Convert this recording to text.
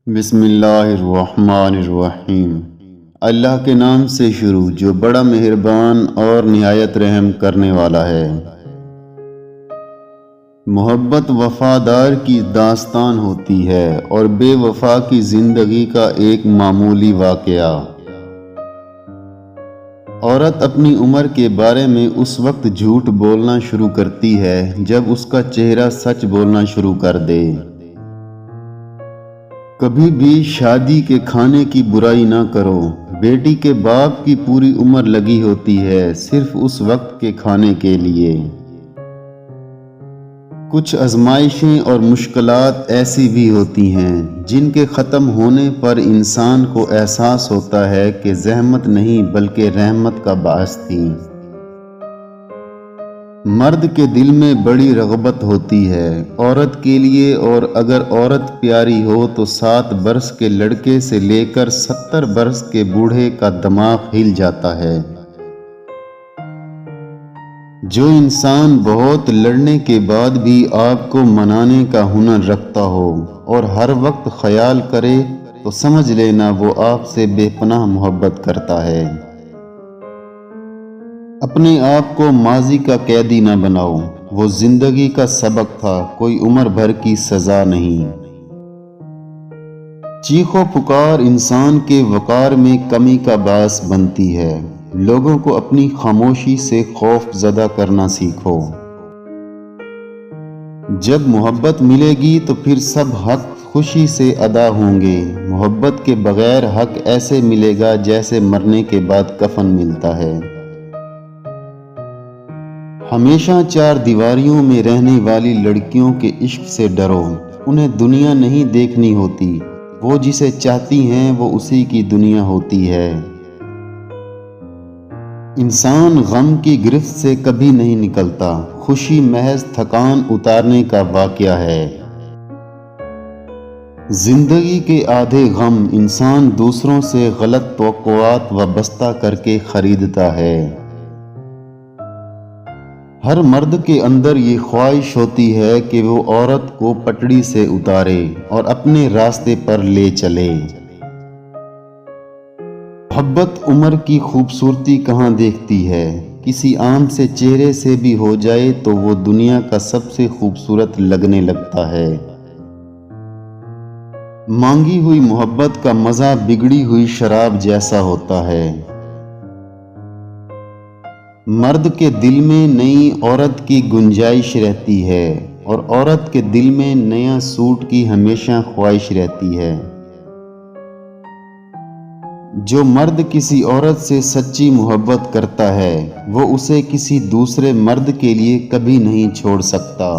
بسم اللہ الرحمن الرحیم۔ اللہ کے نام سے شروع جو بڑا مہربان اور نہایت رحم کرنے والا ہے۔ محبت وفادار کی داستان ہوتی ہے اور بے وفا کی زندگی کا ایک معمولی واقعہ۔ عورت اپنی عمر کے بارے میں اس وقت جھوٹ بولنا شروع کرتی ہے جب اس کا چہرہ سچ بولنا شروع کر دے۔ کبھی بھی شادی کے کھانے کی برائی نہ کرو۔ بیٹی کے باپ کی پوری عمر لگی ہوتی ہے صرف اس وقت کے کھانے کے لیے۔ کچھ آزمائشیں اور مشکلات ایسی بھی ہوتی ہیں جن کے ختم ہونے پر انسان کو احساس ہوتا ہے کہ زحمت نہیں بلکہ رحمت کا باعث تھی۔ مرد کے دل میں بڑی رغبت ہوتی ہے عورت کے لیے، اور اگر عورت پیاری ہو تو 7 برس کے لڑکے سے لے کر 70 برس کے بوڑھے کا دماغ ہل جاتا ہے۔ جو انسان بہت لڑنے کے بعد بھی آپ کو منانے کا ہنر رکھتا ہو اور ہر وقت خیال کرے تو سمجھ لینا وہ آپ سے بے پناہ محبت کرتا ہے۔ اپنے آپ کو ماضی کا قیدی نہ بناؤ، وہ زندگی کا سبق تھا، کوئی عمر بھر کی سزا نہیں۔ چیخ و پکار انسان کے وقار میں کمی کا باعث بنتی ہے۔ لوگوں کو اپنی خاموشی سے خوف زدہ کرنا سیکھو۔ جب محبت ملے گی تو پھر سب حق خوشی سے ادا ہوں گے۔ محبت کے بغیر حق ایسے ملے گا جیسے مرنے کے بعد کفن ملتا ہے۔ ہمیشہ 4 دیواریوں میں رہنے والی لڑکیوں کے عشق سے ڈرو، انہیں دنیا نہیں دیکھنی ہوتی، وہ جسے چاہتی ہیں وہ اسی کی دنیا ہوتی ہے۔ انسان غم کی گرفت سے کبھی نہیں نکلتا، خوشی محض تھکان اتارنے کا واقعہ ہے۔ زندگی کے آدھے غم انسان دوسروں سے غلط توقعات وابستہ کر کے خریدتا ہے۔ ہر مرد کے اندر یہ خواہش ہوتی ہے کہ وہ عورت کو پٹڑی سے اتارے اور اپنے راستے پر لے چلے۔ محبت عمر کی خوبصورتی کہاں دیکھتی ہے، کسی عام سے چہرے سے بھی ہو جائے تو وہ دنیا کا سب سے خوبصورت لگنے لگتا ہے۔ مانگی ہوئی محبت کا مزہ بگڑی ہوئی شراب جیسا ہوتا ہے۔ مرد کے دل میں نئی عورت کی گنجائش رہتی ہے اور عورت کے دل میں نیا سوٹ کی ہمیشہ خواہش رہتی ہے۔ جو مرد کسی عورت سے سچی محبت کرتا ہے وہ اسے کسی دوسرے مرد کے لیے کبھی نہیں چھوڑ سکتا۔